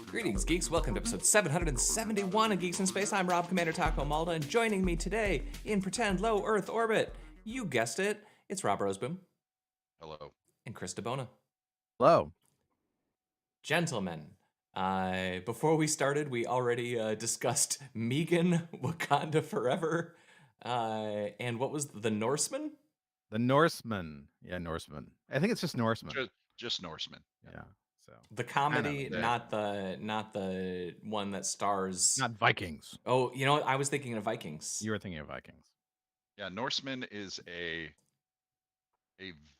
Greetings, geeks. Welcome to episode 771 of Geeks in Space. I'm Rob Commander Taco Malda, and joining me today in pretend low Earth orbit, you guessed it, it's Rob Roseboom. Hello. And Chris DeBona. Hello. Gentlemen, before we started, we already discussed Megan, Wakanda Forever, and what was the Norseman? The Norseman. Yeah, Norseman. I think it's just Norseman. Just Norseman. Yeah. So The comedy, not the one that stars. Not Vikings. Oh, you know what? I was thinking of Vikings. You were thinking of Vikings. Yeah, Norseman is a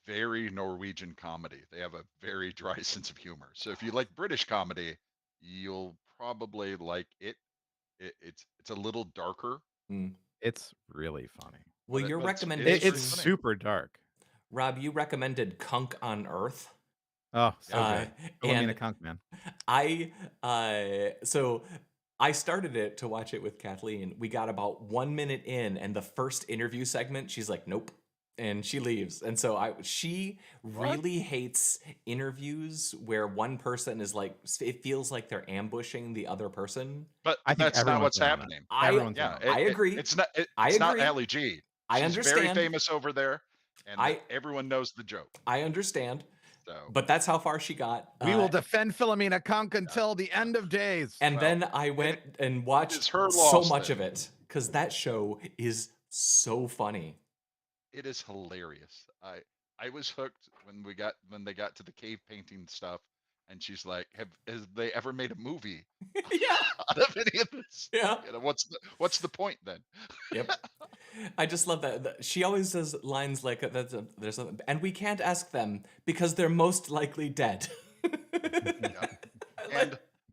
very Norwegian comedy. They have a very dry sense of humor. So if you like British comedy, you'll probably like it. It's a little darker. It's really funny. Well, your recommendation... It's super dark. Rob, you recommended Cunk on Earth. Oh, so good. I mean a Cunk, man. So I started it to watch it with Kathleen. We got about 1 minute in, and the first interview segment, she's like, nope. And she leaves. And so she really hates interviews where one person is like, it feels like they're ambushing the other person. But that's not what's happening. I agree. It's not Ali G. I understand. She's very famous over there, and everyone knows the joke. I understand. So. But that's how far she got. We will defend Philomena Cunk until the end of days. And then I went and watched so much of it because that show is so funny. It is hilarious. I was hooked when they got to the cave painting stuff, and she's like, "Has they ever made a movie out of any of this? Yeah. You know, what's the point then?" Yep. I just love that. She always says lines like, "There's something," and we can't ask them because they're most likely dead.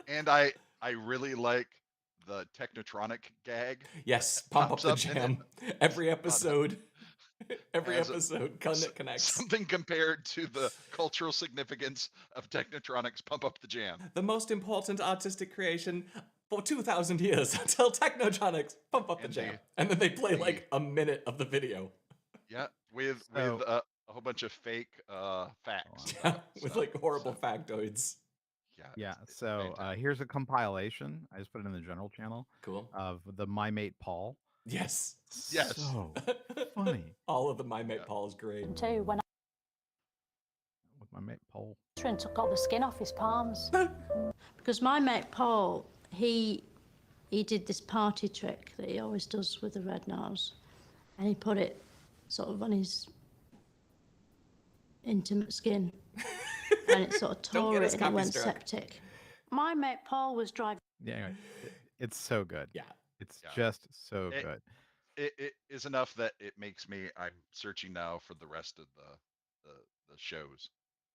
And I really like the Technotronic gag. Yes, pump up the jam. Every episode. Every episode connects. Something compared to the cultural significance of Technotronics Pump Up the Jam. The most important artistic creation for 2,000 years until Technotronics Pump Up the Jam. And then they play like a minute of the video. Yeah, with a whole bunch of fake facts. Yeah, with like horrible factoids. Yeah, so here's a compilation. I just put it in the general channel. Cool. Of the My Mate Paul. Yes. So funny. All of the My Mate Paul is great. Too, when with my mate Paul. and took all the skin off his palms. Because my mate Paul, he did this party trick that he always does with the red nose. And he put it sort of on his intimate skin. And it sort of tore it and it went septic. My mate Paul was driving. Yeah, anyway, it's so good. Yeah. It's just so good. It is enough that it makes me. I'm searching now for the rest of the shows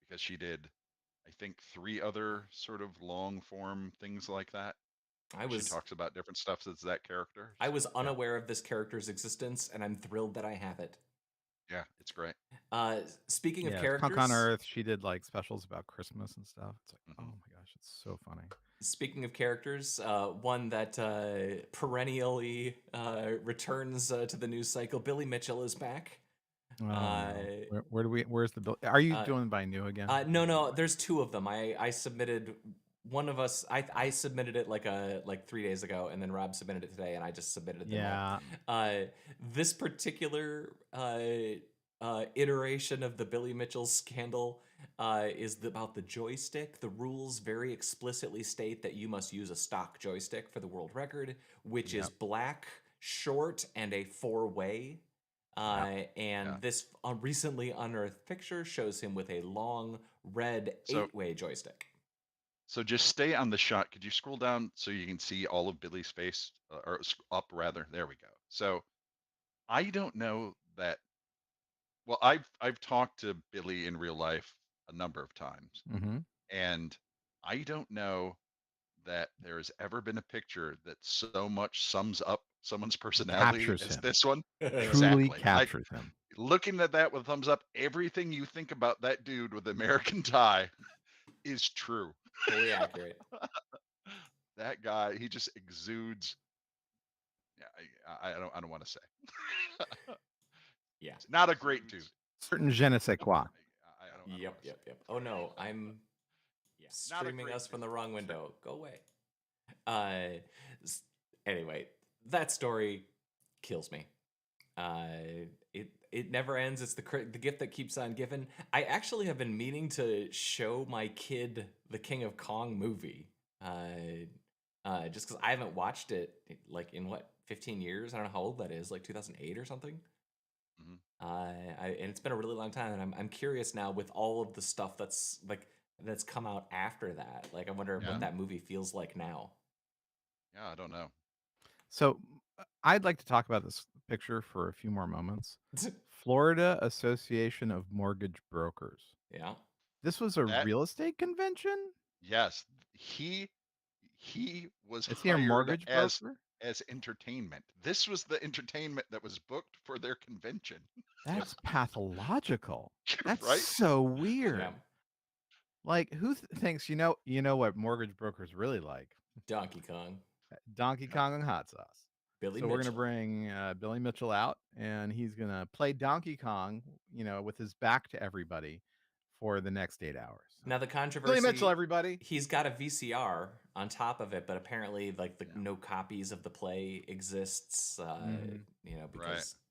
because she did, I think, 3 other sort of long form things like that. She talks about different stuff as that character. I was unaware of this character's existence, and I'm thrilled that I have it. Yeah, it's great. Speaking of characters, Cunk on Earth, she did like specials about Christmas and stuff. It's like, oh my gosh, it's so funny. Speaking of characters, one that perennially returns to the news cycle, Billy Mitchell is back. Where's the bill? Are you doing by new again? No, there's 2 of them. I submitted one of us. I submitted it like 3 days ago, and then Rob submitted it today, and I just submitted it. Yeah. This particular iteration of the Billy Mitchell scandal is about the joystick. The rules very explicitly state that you must use a stock joystick for the world record, which is black, short, and a 4-way. This recently unearthed picture shows him with a long red 8-way joystick. So just stay on the shot. Could you scroll down so you can see all of Billy's face, or up rather? There we go. So I don't know that. Well, I've talked to Billy in real life a number of times, and I don't know that there has ever been a picture that so much sums up someone's personality as this one. Truly captures him. Looking at that with a thumbs up, everything you think about that dude with the American tie is true. Fully accurate. That guy, he just exudes. Yeah, I don't want to say. Yeah, not a great dude. Certain je ne sais quoi. Yep. Oh no, I'm Yeah, not a streaming great us from the visual. wrong window. Go away. Uh, anyway, that story kills me. It never ends. It's the gift that keeps on giving. I actually have been meaning to show my kid the King of Kong movie. Just because I haven't watched it like in what 15 years. I don't know how old that is, like 2008 or something. Mhm. And it's been a really long time, and I'm curious now with all of the stuff that's come out after that. Like, I wonder Yeah. what that movie feels like now. Yeah, I don't know. So I'd like to talk about this picture for a few more moments. Florida Association of Mortgage Brokers. Yeah. This was a That real estate convention? yes, he was Is he a hired mortgage broker? as entertainment. This was the entertainment that was booked for their convention. That's pathological. That's Right? so weird. Yeah. Like, who thinks you know what mortgage brokers really like? Donkey Kong. Donkey Kong and hot sauce. Billy So we're gonna Mitchell. bring Billy Mitchell out, and he's gonna play Donkey Kong, with his back to everybody for the next 8 hours. Now the Billy controversy, Mitchell, everybody. he's got a VCR on top of it, but apparently like no copies of the play exists.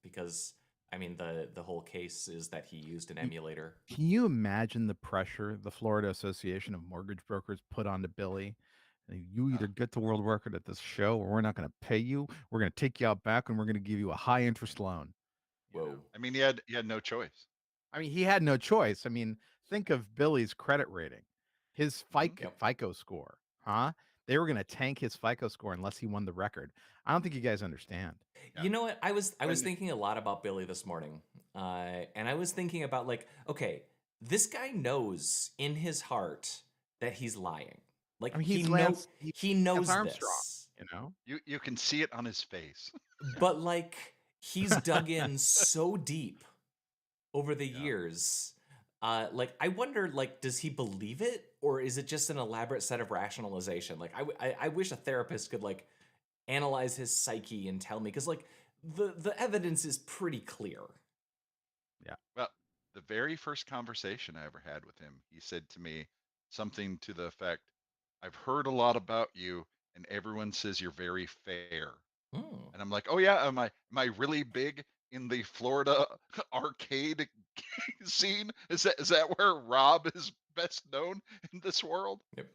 Because I mean the whole case is that he used an emulator. Can you imagine the pressure the Florida Association of Mortgage Brokers put onto Billy? You either get the world record at this show, or we're not going to pay you. We're going to take you out back, and we're going to give you a high interest loan. Whoa. I mean, he had no choice. I mean, he had no choice. I mean, think of Billy's credit rating, his FICO score, huh? They were going to tank his FICO score unless he won the record. I don't think you guys understand. You know what? I was thinking a lot about Billy this morning, and I was thinking about like, okay, this guy knows in his heart that he's lying. Like, I mean, he knows Lance this. Armstrong, You can see it on his face. But like, he's dug in so deep over the years. Like, I wonder, like, does he believe it, or is it just an elaborate set of rationalization? Like, I wish a therapist could like analyze his psyche and tell me, because like the evidence is pretty clear. Yeah. Well, the very first conversation I ever had with him, he said to me something to the effect, "I've heard a lot about you, and everyone says you're very fair." And I'm like, "Oh yeah, am I really big in the Florida arcade scene? Is that where Rob is best known in this world?" Yep.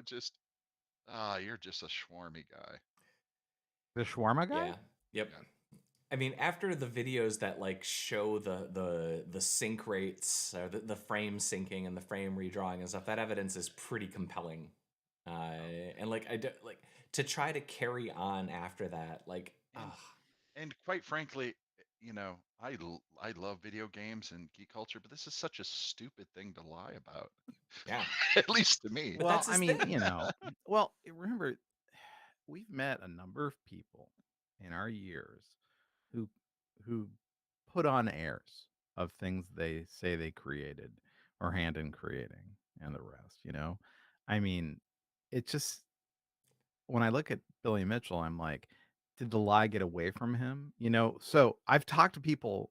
Just you're just a schwarmy guy. The shawarma guy? Yeah. Yep. Yeah. I mean, after the videos that like show the sync rates, or the frame syncing and the frame redrawing and stuff, that evidence is pretty compelling. And like like to try to carry on after that, like, And quite frankly, I love video games and geek culture, but this is such a stupid thing to lie about. yeah. At least to me. But Well, that's his I mean, thing. remember, we've met a number of people in our years who put on airs of things they say they created or hand in creating and the rest. I mean, it just, when I look at Billy Mitchell, I'm like, did the lie get away from him? So I've talked to people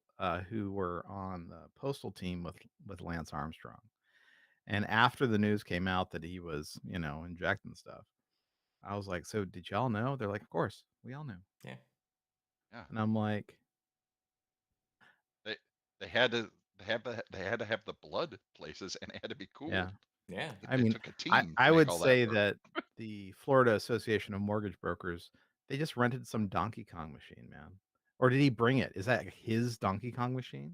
who were on the postal team with Lance Armstrong. And after the news came out that he was, injecting stuff, I was like, so did y'all know? They're like, of course, we all knew. Yeah. Yeah. And I'm like, They had to have the blood places, and it had to be cooled. yeah. Yeah. I It mean, took a team. I to make would all say work. that the Florida Association of Mortgage Brokers, they just rented some Donkey Kong machine, man. Or did he bring it? Is that his Donkey Kong machine?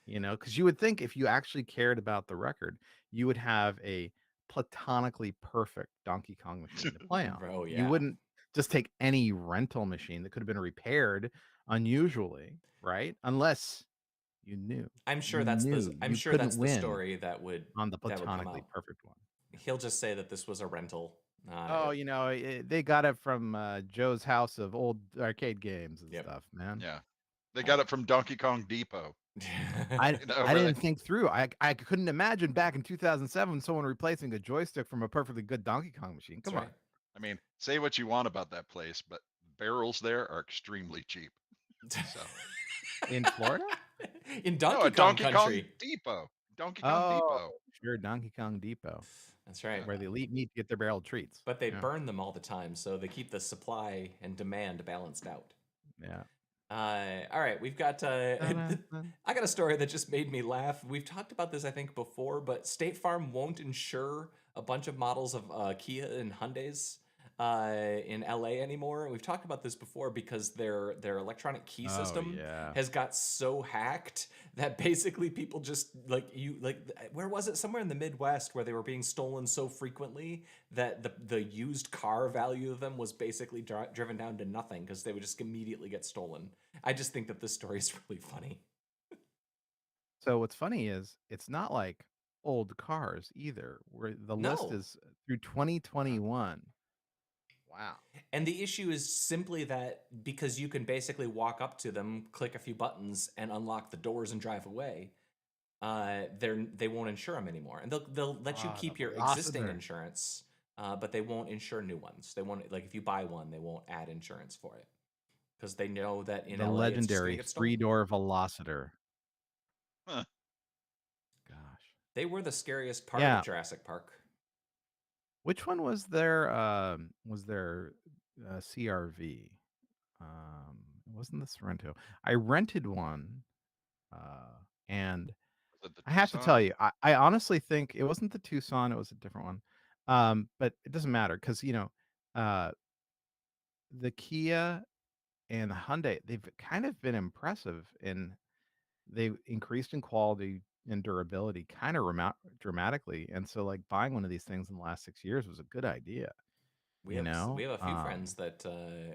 Because you would think if you actually cared about the record, you would have a platonically perfect Donkey Kong machine to play on. Oh, You yeah. wouldn't just take any rental machine that could have been repaired unusually, right? Unless you knew. I'm sure You that's knew I'm you sure couldn't that's the win story that would on the come platonically out. perfect one. He'll just say that this was a rental. They got it from Joe's house of old arcade games and Yep. stuff, man. Yeah. They got it from Donkey Kong Depot. I didn't think through. I couldn't imagine back in 2007 someone replacing a joystick from a perfectly good Donkey Kong machine. Come on. I mean, say what you want about that place, but barrels there are extremely cheap. So In Florida? In Donkey Kong Donkey country. Kong Depot. Donkey Kong Oh, Depot. sure, Donkey Kong Depot, That's right. where the elite meet to get their barrel treats. But they Yeah, burn them all the time, so they keep the supply and demand balanced out. yeah. All right, we've got. Dun-dun-dun. I got a story that just made me laugh. We've talked about this, I think, before, but State Farm won't insure a bunch of models of Kia and Hyundais in LA anymore. We've talked about this before because their electronic key Oh, system yeah. has got so hacked that basically people just where was it? Somewhere in the Midwest where they were being stolen so frequently that the used car value of them was basically driven down to nothing because they would just immediately get stolen. I just think that this story is really funny. So what's funny is it's not like old cars either, where the list No. is through 2021. Wow. And the issue is simply that because you can basically walk up to them, click a few buttons, and unlock the doors and drive away, they won't insure them anymore, and they'll let you keep your existing insurance, but they won't insure new ones. They won't, like, if you buy one, they won't add insurance for it because they know that in The LA it's just gonna legendary get stolen. 3-door Velocitor. Huh. Gosh. They were the scariest part Yeah. of Jurassic Park. Which one was their CRV? It wasn't the Sorrento. I rented one, and Was it the I have to tell Tucson? you, I honestly think it wasn't the Tucson, it was a different one. But it doesn't matter because the Kia and the Hyundai, they've kind of been impressive in they've increased in quality and durability kind of dramatically. And so like buying one of these things in the last 6 years was a good idea. We have a few friends that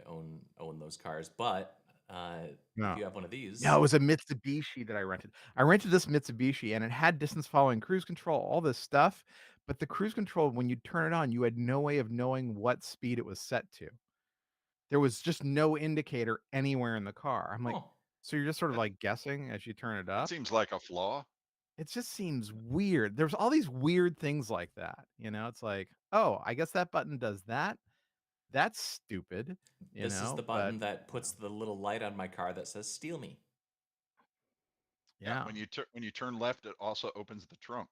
own those cars, but if you have one of these, No, it was a Mitsubishi that I rented. I rented this Mitsubishi and it had distance following, cruise control, all this stuff. But the cruise control, when you turn it on, you had no way of knowing what speed it was set to. There was just no indicator anywhere in the car. I'm like, oh, so you're just sort of That- like guessing as you turn it That up. seems like a flaw. It just seems weird. There's all these weird things like that. It's like, oh, I guess that button does that. That's stupid. this is the But button that puts the little light on my car that says "Steal me." yeah. When you turn left, it also opens the trunk.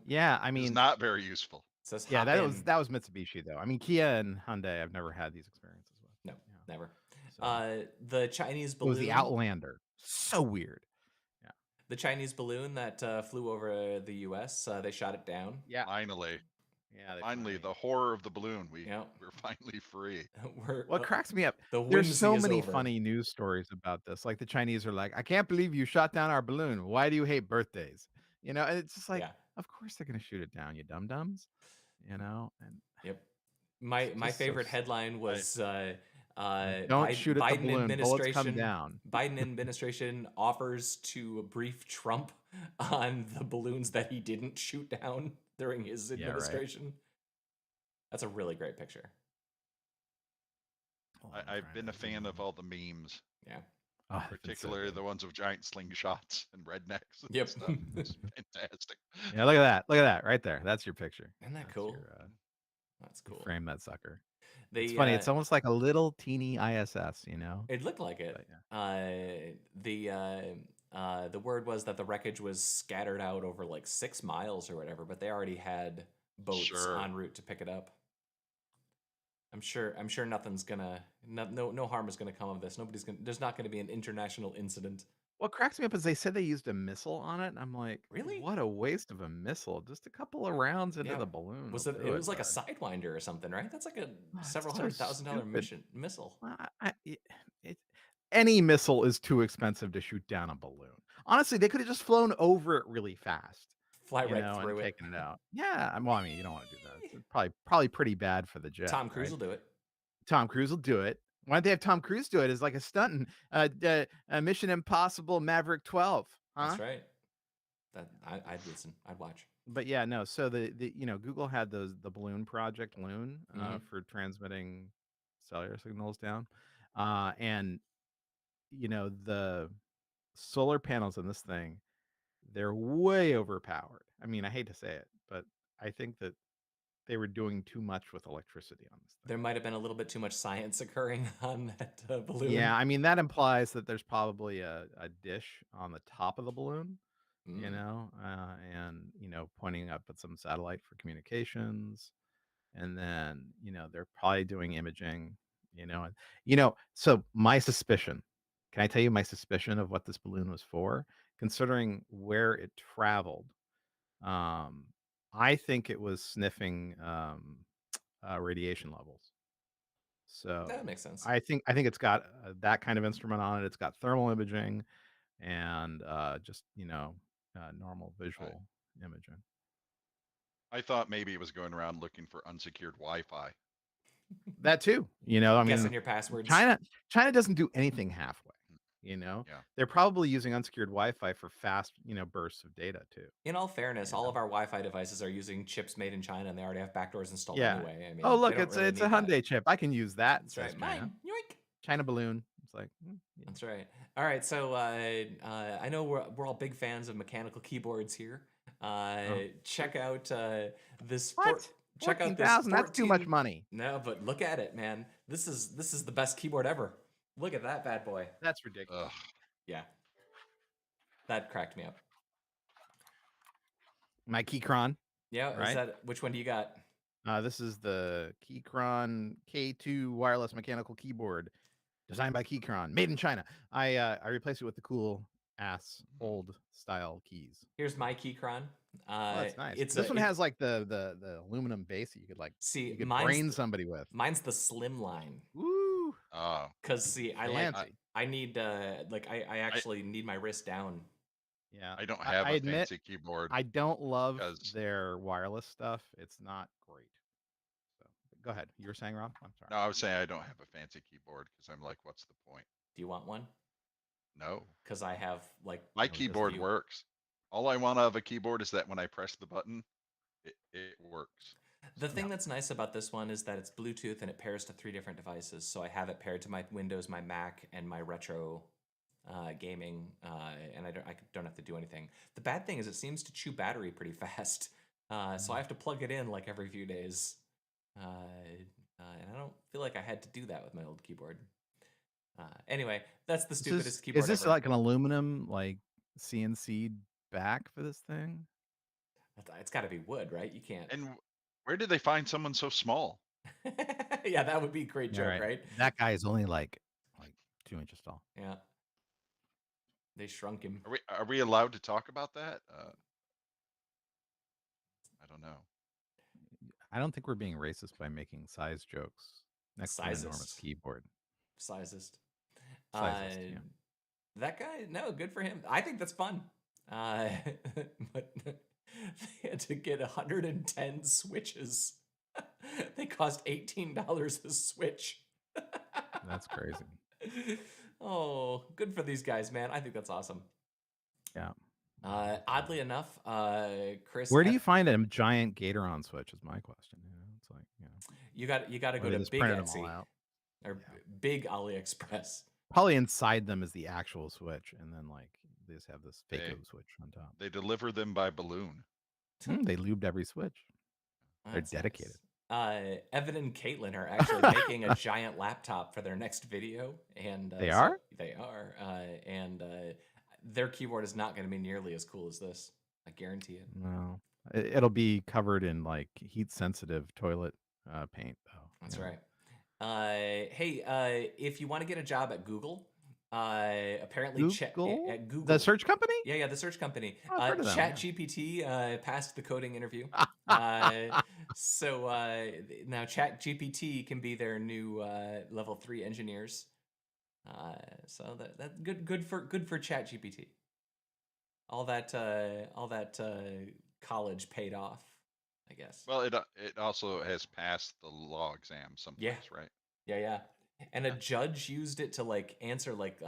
Yeah, I It's mean, not very useful. It says yeah, hop that in. was Mitsubishi though. I mean, Kia and Hyundai, I've never had these experiences with. No, Yeah. never. So The Chinese it was the balloon. Outlander. So weird. Yeah. The Chinese balloon that flew over the U.S. They shot it down. Yeah. Finally, Yeah. finally, the horror of the balloon. We're finally free. What cracks me up? The There's whimsy so is many over. funny news stories about this. Like the Chinese are like, I can't believe you shot down our balloon. Why do you hate birthdays? And it's just like, of course they're gonna shoot it down, you dum dums. And Yep. My favorite headline was don't shoot at the balloon. Bullets come down. Biden administration offers to brief Trump on the balloons that he didn't shoot down during his administration. Right. That's a really great picture. I've been a fan of all the memes. Yeah. Particularly the ones of giant slingshots and rednecks. And yep. Stuff. It's fantastic. Yeah, look at that. Look at that right there. That's your picture. Isn't that cool? That's cool. Frame that sucker. It's funny. It's almost like a little teeny ISS, It looked like it. But, yeah. The word was that the wreckage was scattered out over like 6 miles or whatever, but they already had boats en route to pick it up. I'm sure nothing's gonna no harm is gonna come of this. There's not gonna be an international incident. What cracks me up is they said they used a missile on it, and I'm like, really? What a waste of a missile! Just a couple of rounds into the balloon. It was like a Sidewinder or something, right? That's like a several $100,000 missile. Any missile is too expensive to shoot down a balloon. Honestly, they could have just flown over it really fast, fly right through and taken it out. Yeah, well, I mean, you don't want to do that. It's probably pretty bad for the jet. Tom Cruise will do it. Tom Cruise will do it. Why don't they have Tom Cruise do it as like a stunt in Mission Impossible Maverick 12? Huh? That's right. I'd listen. I'd watch. But yeah, no. So the Google had the balloon project Loon for transmitting cellular signals down, and the solar panels in this thing, they're way overpowered. I mean, I hate to say it, but I think that they were doing too much with electricity on this thing. There might have been a little bit too much science occurring on that balloon. Yeah, I mean, that implies that there's probably a dish on the top of the balloon you know, and pointing up at some satellite for communications, and then they're probably doing imaging, So my suspicion, can I tell you my suspicion of what this balloon was for, considering where it traveled? I think it was sniffing radiation levels. So That makes sense. I think it's got that kind of instrument on it. It's got thermal imaging and just normal visual imaging. I thought maybe it was going around looking for unsecured Wi-Fi. That too, I Guessing mean, your passwords. China doesn't do anything halfway. Yeah. They're probably using unsecured Wi-Fi for fast, bursts of data too. In all fairness, all of our Wi-Fi devices are using chips made in China, and they already have backdoors installed Yeah. anyway. I mean, Oh, look, they don't it's really a need that. Hyundai chip. I can use that. That's says right. China. Mine. Yoink. China balloon. It's like, That's right. All right. So I know we're all big fans of mechanical keyboards here. Check out this. What? Check out this. 14,000. That's too much money. No, but look at it, man. This is the best keyboard ever. Look at that bad boy. That's ridiculous. Ugh. Yeah. That cracked me up. My Keychron. Yeah. Right? Is that which one do you got? This is the Keychron K2 wireless mechanical keyboard, designed by Keychron, made in China. I replaced it with the cool ass old style keys. Here's my Keychron. That's nice. This one has like the aluminum base that you could like you could brain somebody with. Mine's the slim line. Woo! Oh. Because see, I need I actually need my wrist down. Yeah, I don't have a fancy keyboard. I don't love their wireless stuff. It's not great. So go ahead. You were saying, Rob? I'm sorry. No, I was saying I don't have a fancy keyboard because I'm like, what's the point? Do you want one? No. Because I have like my keyboard works. All I want out of a keyboard is that when I press the button, it works. The thing that's nice about this one is that it's Bluetooth and it pairs to 3 different devices. So I have it paired to my Windows, my Mac, and my retro gaming, and I don't have to do anything. The bad thing is it seems to chew battery pretty fast, so I have to plug it in like every few days, and I don't feel like I had to do that with my old keyboard. Anyway, that's the stupidest keyboard. Is this ever. like an aluminum like CNC back for this thing? It's got to be wood, right? You can't. And where did they find someone so small? Yeah, that would be a great joke, right? That guy is only like 2 inches tall. Yeah. They shrunk him. Are we allowed to talk about that? I don't know. I don't think we're being racist by making size jokes next to an enormous keyboard. Sizist. Yeah. That guy, no, good for him. I think that's fun. But they had to get 110 switches. They cost $18 a switch. That's crazy. Oh, good for these guys, man. I think that's awesome. Yeah. Oddly enough, Chris, where do you find a giant Gatoron switch? Is my question. It's like you got to go to Big Etsy or Big AliExpress. Probably inside them is the actual switch, and then like they just have this fake switch on top. They deliver them by balloon. They lubed every switch. They're dedicated. Nice. Evan and Caitlin are actually making a giant laptop for their next video, and they are. And their keyboard is not going to be nearly as cool as this. I guarantee it. No, it'll be covered in like heat-sensitive toilet paint, though. That's right. Hey, if you want to get a job at Google, apparently at Google, the search company. Yeah, the search company. ChatGPT passed the coding interview. So now ChatGPT can be their new level 3 engineers. So that good for ChatGPT. All that college paid off, I guess. Well, it also has passed the law exam someplace, right? Yeah. And a judge used it to like answer like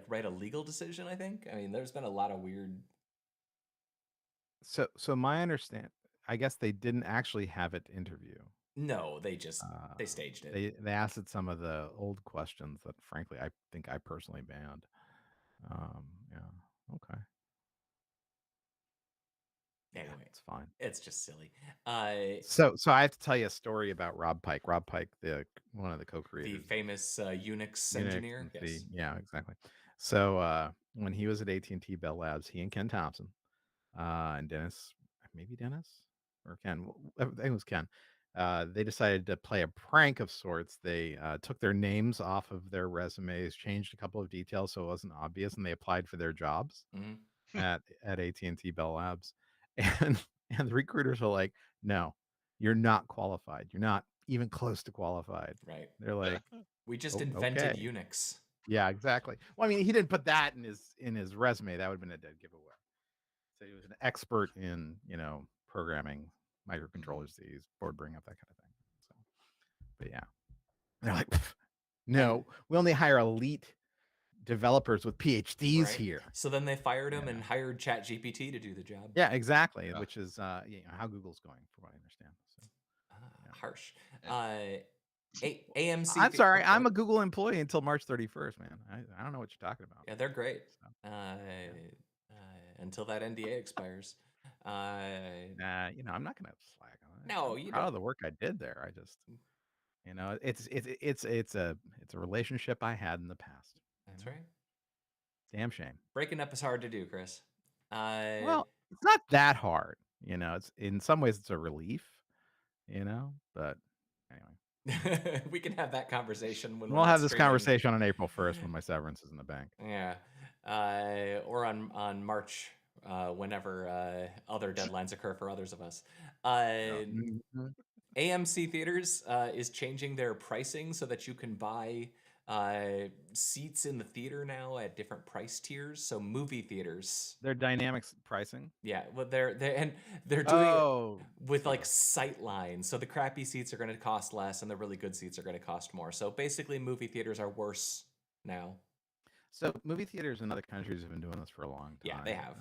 write a legal decision, I think. I mean, there's been a lot of weird. So my understand, I guess they didn't actually have it interview. No, they just they staged it. They asked it some of the old questions that, frankly, I think I personally banned. Yeah. Okay. Anyway, it's fine. It's just silly. So I have to tell you a story about Rob Pike. Rob Pike, one of the co-creators, the famous Unix engineer. Yes. Yeah, exactly. So when he was at AT&T Bell Labs, he and Ken Thompson and Dennis, maybe Dennis or Ken. I think it was Ken. They decided to play a prank of sorts. They took their names off of their resumes, changed a couple of details so it wasn't obvious, and they applied for their jobs Mhm. at AT&T Bell Labs. And the recruiters were like, "No, you're not qualified. You're not even close to qualified." Right. They're like, We just "Oh, invented okay." Unix. Yeah, exactly. Well, I mean, he didn't put that in his resume. That would have been a dead giveaway. So he was an expert in, programming microcontrollers, these board bring up, that kind of thing. So, but yeah, they're like, no, we only hire elite developers with PhDs Right. here. So then they fired him Yeah. and hired ChatGPT to do the job. Yeah, exactly. Which is how Google's going, from what I understand. So, Harsh. And- AMC. I'm sorry, oh, I'm a Google employee until March 31st, man. I don't know what you're talking about. Yeah, they're great. So, Until that NDA expires. I'm not gonna slack on it. No, I'm you proud don't. of the work I did there. I just, it's a relationship I had in the past. That's right. Damn shame. Breaking up is hard to do, Chris. Well, it's not that hard. It's in some ways it's a relief. But anyway, we can have that conversation when we'll have this conversation on April 1st when my severance is in the bank. Yeah, or on March, whenever other deadlines occur for others of us. AMC Theaters is changing their pricing so that you can buy seats in the theater now at different price tiers. So movie theaters, Their dynamic pricing. yeah, well they're doing it with like sight lines. So the crappy seats are going to cost less, and the really good seats are going to cost more. So basically, movie theaters are worse now. So movie theaters in other countries have been doing this for a long time. Yeah, they have.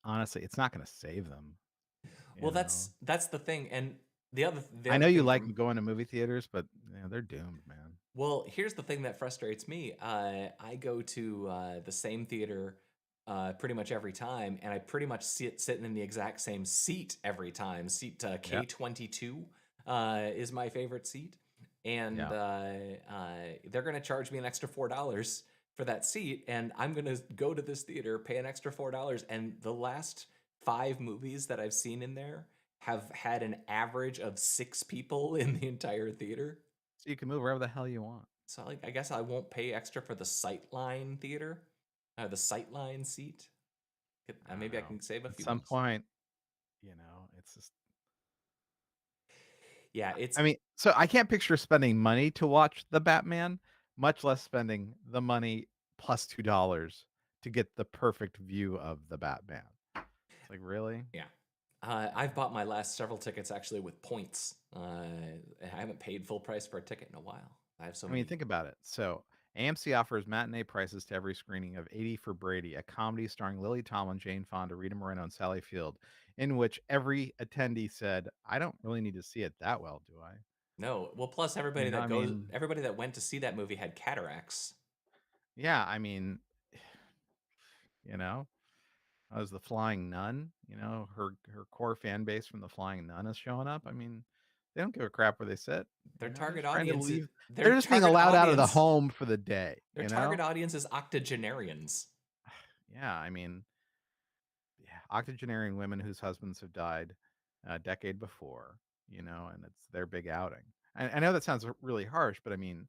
Honestly, it's not going to save them. Well, that's the thing, and I know you like going to movie theaters, but they're doomed, man. Well, here's the thing that frustrates me. I go to the same theater pretty much every time, and I pretty much sitting in the exact same seat every time. Seat K22 is my favorite seat, and they're going to charge me an extra $4 for that seat, and I'm going to go to this theater, pay an extra $4, and the last 5 movies that I've seen in there have had an average of 6 people in the entire theater. So you can move wherever the hell you want. So I guess I won't pay extra for the Sightline theater, the Sightline seat. Maybe I can save a few. At some point, it's just. Yeah, it's. I mean, so I can't picture spending money to watch the Batman, much less spending the money plus $2 to get the perfect view of the Batman. It's like, really? Yeah. I've bought my last several tickets actually with points. I haven't paid full price for a ticket in a while. I have so many. I mean, think about it. So AMC offers matinee prices to every screening of 80 for Brady, a comedy starring Lily Tomlin, Jane Fonda, Rita Moreno, and Sally Field, in which every attendee said, "I don't really need to see it that well, do I?" No. Well, plus everybody everybody that went to see that movie had cataracts. Yeah, I mean, as the Flying Nun, her core fan base from the Flying Nun is showing up. I mean, they don't give a crap where they sit. Their target audience. They're just being allowed out of the home for the day. Their target audience is octogenarians. Yeah, I mean, octogenarian women whose husbands have died a decade before, and it's their big outing. I know that sounds really harsh, but I mean,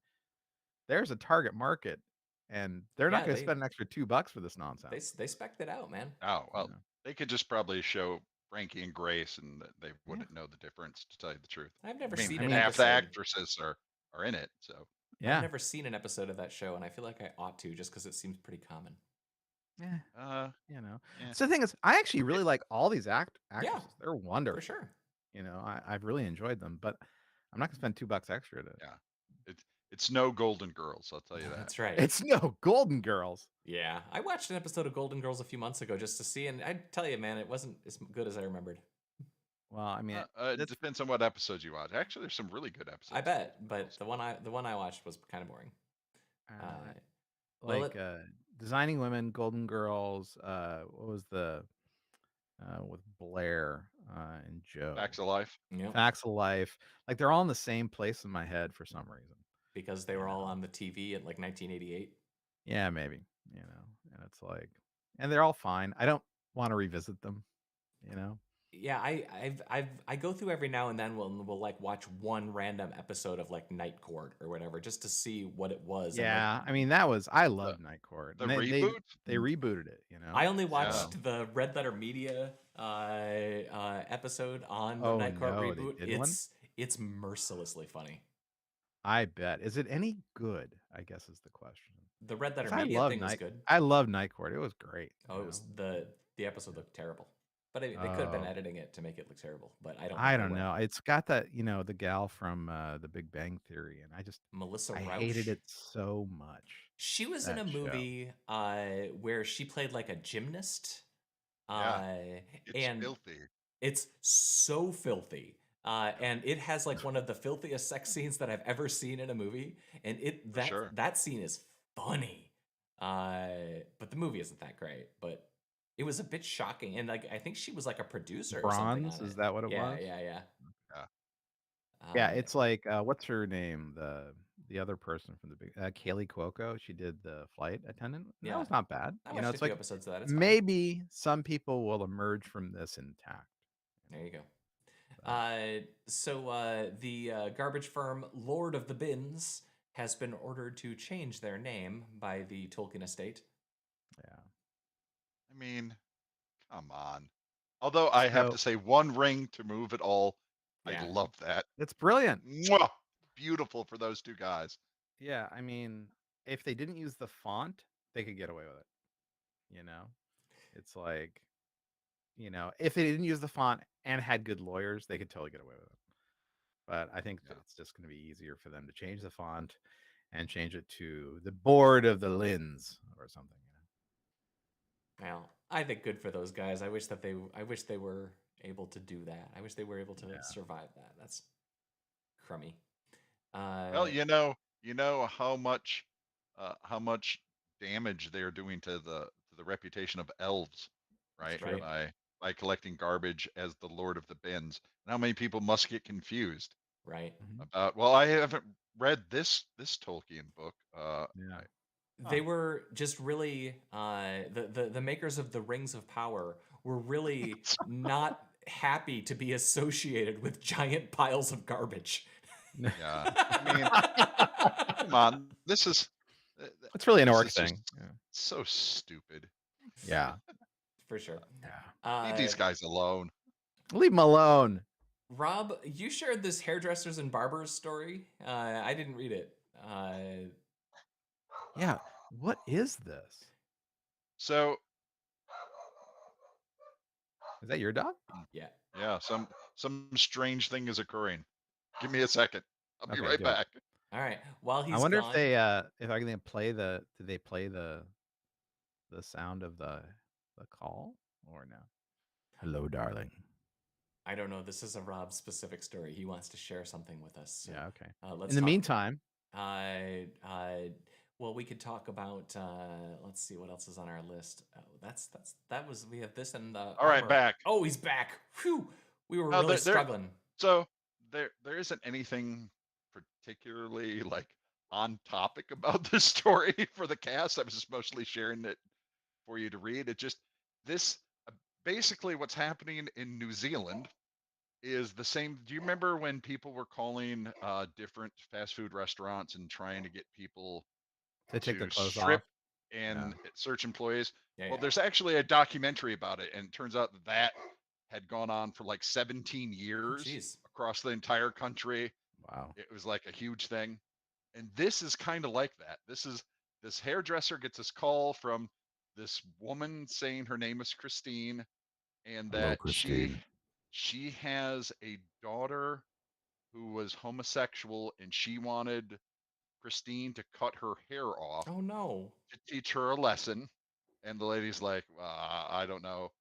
there's a target market, and they're not going to spend an extra $2 for this nonsense. They spec'd it out, man. Oh well, they could just probably show Frankie and Grace, and they wouldn't know the difference, to tell you the truth. I've never seen an half episode. the actresses are in it, so yeah. I've never seen an episode of that show, and I feel like I ought to, just because it seems pretty common. Yeah. So the thing is, I actually really like all these actresses. Yeah, they're wonderful. For sure. I've really enjoyed them, but I'm not gonna spend $2 extra to. Yeah, it's no Golden Girls, I'll tell you that. That's right. It's no Golden Girls. Yeah, I watched an episode of Golden Girls a few months ago just to see, and I tell you, man, it wasn't as good as I remembered. Well, I mean, it depends on what episodes you watch. Actually, there's some really good episodes. I bet, but the one I watched was kind of boring. Designing Women, Golden Girls. What was the with Blair and Joe? Facts of Life. Yep. Facts of Life. Like they're all in the same place in my head for some reason. Because they were all on the TV at like 1988. Yeah, maybe. And it's like, and they're all fine. I don't want to revisit them, you know? Yeah, I go through every now and then. We'll like watch one random episode of like Night Court or whatever just to see what it was. And like, Yeah, I mean I The, love Night Court, the and reboot? they rebooted it, you know. I only Yeah. watched the Red Letter Media episode on the Oh Night Court no, they reboot. did one. It's mercilessly funny. I bet. Is it any good? I guess is the question. The Red Letter 'Cause Media thing was good. I love Night Court. It was great. Oh, it was the episode looked terrible, but they could have been editing it to make it look terrible. But I don't. I think they don't will. know. It's got that, the gal from The Big Bang Theory, and Melissa I Rauch. hated it so much. She was in a that show. movie where she played like a gymnast. Yeah. It's And filthy. it's so filthy. And it has like one of the filthiest sex scenes that I've ever seen in a movie. And Sure. that scene is funny. But the movie isn't that great. But it was a bit shocking. And like I think she was like a producer or something Bronze, on is it. that what it was? Yeah. Yeah. Yeah, it's like what's her name? The other person from the big Kaylee Cuoco. She did the flight attendant. Yeah. That was not bad. I watched a It's few like episodes of that. It's fine. maybe some people will emerge from this intact. There you go. So the garbage firm Lord of the Bins has been ordered to change their name by the Tolkien estate. Yeah. I mean, come on. Although I have to say, One Ring to move it all. Yeah. I love that. It's brilliant. Mwah! Beautiful for those two guys. Yeah, I mean, if they didn't use the font, they could get away with it. It's like, if they didn't use the font and had good lawyers, they could totally get away with it. But I think that it's just going to be easier for them to change the font and change it to the Board of the Lins or something. Well, I think good for those guys. I wish they were able to do that. I wish they were able to survive that. That's crummy. Well, you know how much damage they're doing to the reputation of elves, right? Right. By collecting garbage as the Lord of the Bins. And how many people must get confused right about? Well, I haven't read this Tolkien book. They were just really the makers of the Rings of Power were really not happy to be associated with giant piles of garbage. Yeah, I mean, come on, this is it's really an this orc is thing. just so stupid. Yeah, for sure. Leave these guys alone. Leave them alone. Rob, you shared this hairdressers and barbers story. I didn't read it. Yeah, what is this? So, is that your dog? Yeah, some strange thing is occurring. Give me a second. I'll be right back. All right. While he's I wonder gone, if I can play did they play the sound of the call or no? Hello, darling. I don't know. This is a Rob specific story. He wants to share something with us. So, yeah. Okay. Let's In the meantime, well, we could talk about. Let's see what else is on our list. That was we have this and the. All right, back. Oh, he's back. Whew. We were really struggling. So there isn't anything particularly like on topic about this story for the cast. I was just mostly sharing it for you to read. It just basically what's happening in New Zealand is the same. Do you remember when people were calling different fast food restaurants and trying to get people to take their clothes strip off and search employees? Well, there's actually a documentary about it, and it turns out that had gone on for like 17 years across the entire country. Wow. It was like a huge thing. And this is kind of like that. This hairdresser gets this call from this woman saying her name is Christine, and that she has a daughter who was homosexual, and she wanted Christine to cut her hair off. Oh no. To teach her a lesson. And the lady's like, I don't know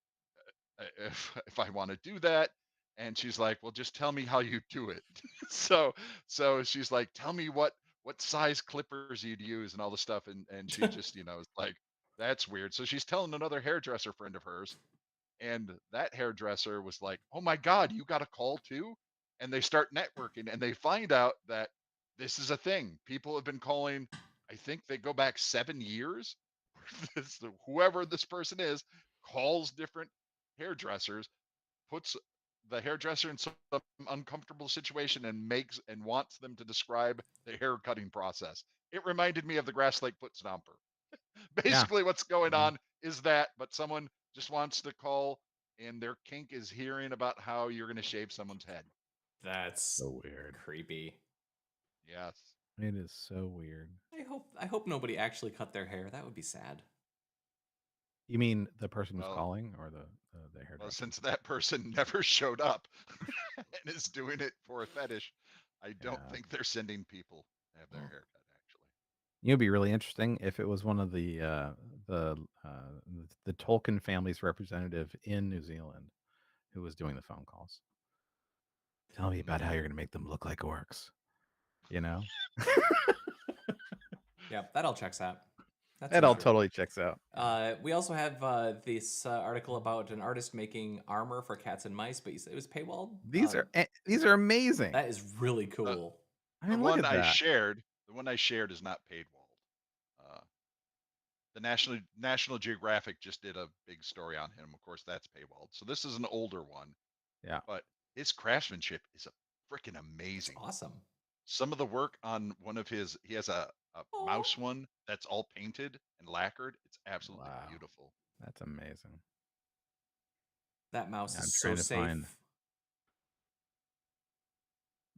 if I want to do that. And she's like, well, just tell me how you do it. so she's like, tell me what size clippers you'd use and all this stuff. And she just, is like, that's weird. So she's telling another hairdresser friend of hers, and that hairdresser was like, oh my God, you got a call too? And they start networking, and they find out that this is a thing. People have been calling, I think they go back 7 years. Whoever this person is calls different hairdressers, puts the hairdresser in some uncomfortable situation and wants them to describe the hair cutting process. It reminded me of the Grass Lake Foot Stomper. Yeah. Basically, what's going Mhm. on is that, but someone just wants to call, and their kink is hearing about how you're going to shave someone's head. That's So weird. creepy. Yes. It is so weird. I hope nobody actually cut their hair. That would be sad. You mean the person who's Well, calling or the well, hairdresser? since that person never showed up and is doing it for a fetish, I don't Yeah. think they're sending people to have their Oh. hair cut. Actually, It would be really interesting if it was one of the Tolkien family's representative in New Zealand who was doing the phone calls. Tell me about how you're going to make them look like orcs. You know? Yeah, that all checks out. That's That all interesting. totally checks out. We also have this article about an artist making armor for cats and mice, but you said it was paywalled. These are amazing. That is really cool. I mean, the look one at I that. shared, the one I shared is not paid walled. The National Geographic just did a big story on him. Of course, that's paywalled. So this is an older one. Yeah. But his craftsmanship is freaking amazing. It's awesome. Some of the work on one of his, he has a mouse one that's all painted and lacquered. It's absolutely beautiful. That's amazing. That mouse I'm is so trying to safe. find.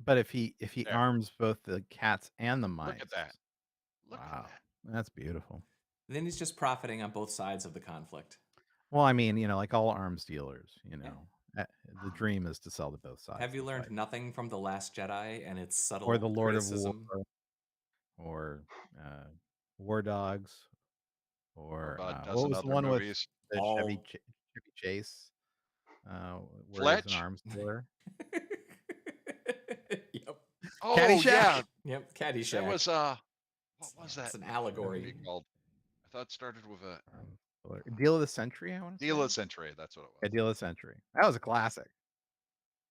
But if he There. arms both the cats and the mice. Look at that. Look at that. That's beautiful. Then he's just profiting on both sides of the conflict. Well, I mean, like all arms dealers, the dream is to sell to both sides. Have you learned nothing from The Last Jedi and its subtle or the Lord criticism? of War, or War Dogs, or about a what dozen was the other one movies. with the Chevy Chase? Where he's an arms dealer. Yep. Oh Caddyshack? yeah. Yep. Caddyshack. That was what was that? It's an allegory. Called? I thought it started with a Deal of the Century. I want to Deal of the Century. That's what it was. Yeah, Deal of the Century. That was a classic.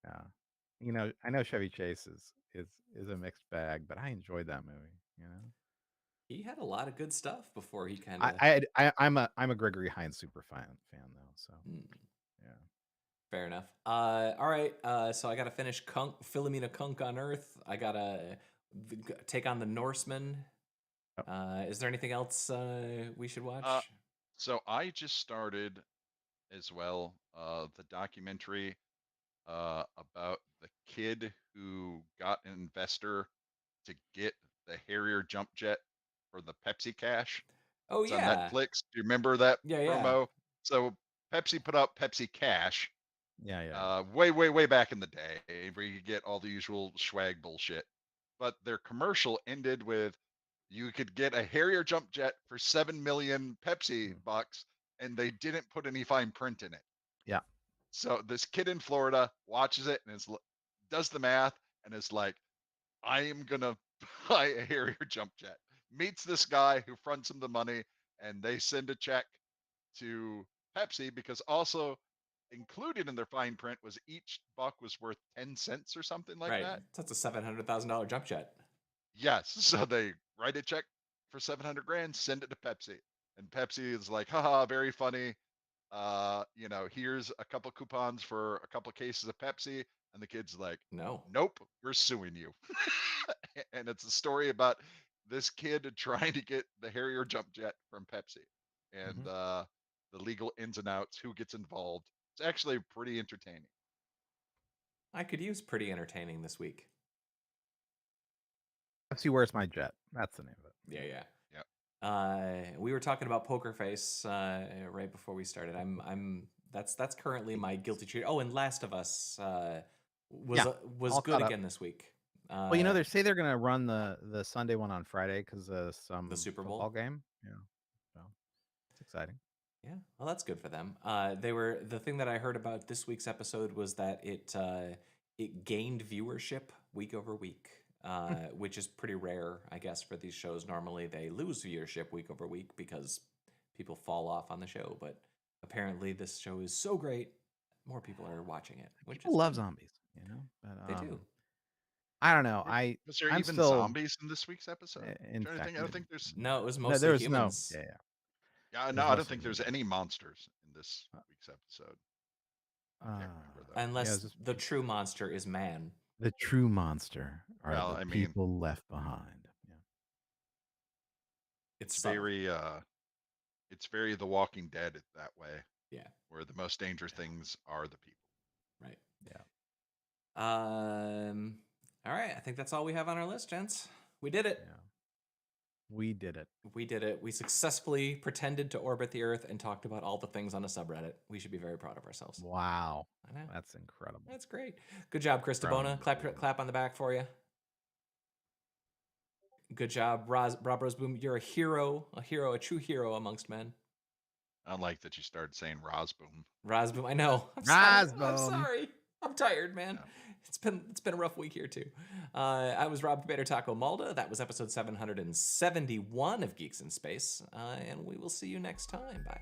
Yeah. I know Chevy Chase is a mixed bag, but I enjoyed that movie. He had a lot of good stuff before he kind of. I'm a Gregory Hines super fan though. So yeah. Fair enough. All right. So I got to finish Philomena Cunk on Earth. I got to take on the Norsemen. Is there anything else we should watch? So I just started as well the documentary about the kid who got an investor to get the Harrier jump jet for the Pepsi Cash. Oh, it's yeah. on Netflix. Do you remember that promo? Yeah. So Pepsi put out Pepsi Cash. Yeah. Way back in the day, where you get all the usual swag bullshit. But their commercial ended with, you could get a Harrier jump jet for 7 million Pepsi bucks, and they didn't put any fine print in it. Yeah. So this kid in Florida watches it and does the math and is like, I am gonna buy a Harrier jump jet. Meets this guy who fronts him the money, and they send a check to Pepsi, because also included in their fine print was each buck was worth 10 cents or something like that. So that's a $700,000 jump jet. Yes. So they write a check for 700 grand, send it to Pepsi. And Pepsi is like, haha, very funny. Here's a couple coupons for a couple cases of Pepsi. And the kid's like, nope, we're suing you. And it's a story about this kid trying to get the Harrier jump jet from Pepsi, and the legal ins and outs, who gets involved. It's actually pretty entertaining. I could use pretty entertaining this week. Pepsi, Where's My Jet? That's the name of it. Yeah. We were talking about Poker Face right before we started. That's currently my guilty treat. Oh, and Last of Us was good again this week. Well, they say they're gonna run the Sunday one on Friday because the Super Bowl football game. Yeah, so it's exciting. Yeah, well, that's good for them. The thing that I heard about this week's episode was that it gained viewership week over week, which is pretty rare, I guess, for these shows. Normally, they lose viewership week over week because people fall off on the show. But apparently, this show is so great, more people are watching it. People love zombies, But, they do. I don't know. Was there I'm even still zombies in this week's episode? I don't think there's. No, it was mostly humans. Yeah. Yeah, no, There's I don't also think there's any monsters in this week's episode. Can't remember though. Unless it's just the true monster is man. the true monster are Well, the I mean- people left behind. Yeah. It's It's subtle. very The Walking Dead that way, Yeah, where the most dangerous things are the people. right. Yeah. All right, I think that's all we have on our list, gents. We did it. Yeah. We did it. We did it. We successfully pretended to orbit the Earth and talked about all the things on a subreddit. We should be very proud of ourselves. Wow. I know. That's incredible. That's great. Good job, Chris Proud DeBona. of Clap, you. clap on the back for you. Good job, Rob Roseboom. You're a hero, a true hero amongst men. I don't like that you started saying Rosboom. Rosboom, I know. I'm sorry. I'm Rosboom. sorry. I'm tired, man. Yeah. It's been a rough week here too. I was Rob Bader Taco Malda. That was episode 771 of Geeks in Space, and we will see you next time. Bye.